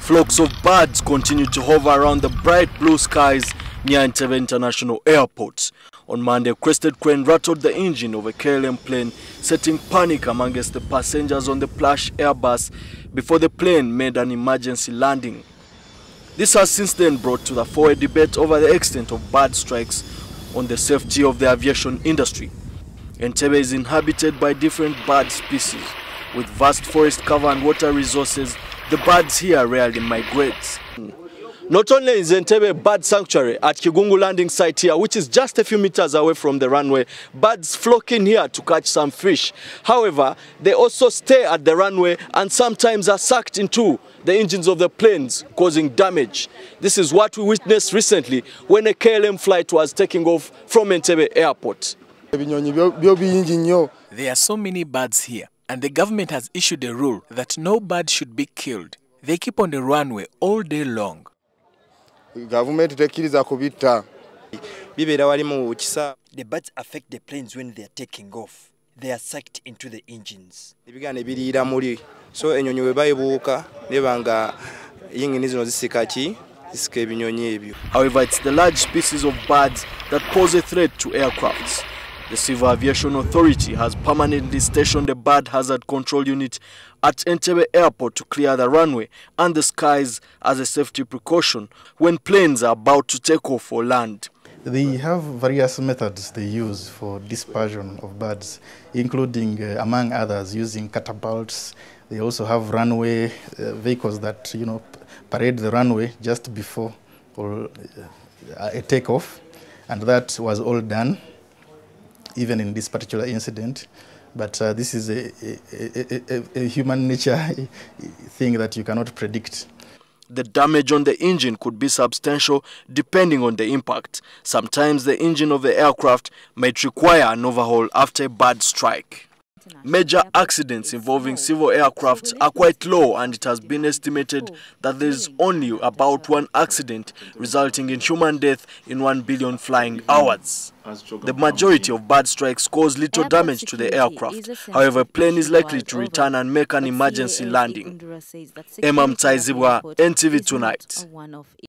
Flocks of birds continue to hover around the bright blue skies near Entebbe International Airport. On Monday, a crested crane rattled the engine of a KLM plane, setting panic amongst the passengers on the plush Airbus before the plane made an emergency landing. This has since then brought to the fore a debate over the extent of bird strikes on the safety of the aviation industry. Entebbe is inhabited by different bird species. With vast forest cover and water resources, the birds here rarely migrate. Not only is Entebbe Bird Sanctuary at Kigungu landing site here, which is just a few meters away from the runway, birds flock in here to catch some fish. However, they also stay at the runway and sometimes are sucked into the engines of the planes, causing damage. This is what we witnessed recently when a KLM flight was taking off from Entebbe Airport. There are so many birds here, and the government has issued a rule that no bird should be killed. They keep on the runway all day long. The birds affect the planes when they are taking off. They are sucked into the engines. However, it's the large species of birds that pose a threat to aircrafts. The Civil Aviation Authority has permanently stationed a bird hazard control unit at Entebbe Airport to clear the runway and the skies as a safety precaution when planes are about to take off or land. They have various methods they use for dispersion of birds, including, among others, using catapults. They also have runway vehicles that, parade the runway just before a takeoff, and that was all done, even in this particular incident. But this is a human nature thing that you cannot predict. The damage on the engine could be substantial depending on the impact. Sometimes the engine of the aircraft might require an overhaul after a bird strike. Major accidents involving civil aircraft are quite low, and it has been estimated that there is only about one accident resulting in human death in 1 billion flying hours. The majority of bird strikes cause little damage to the aircraft. However, a plane is likely to return and make an emergency landing. Entebbe Tonight.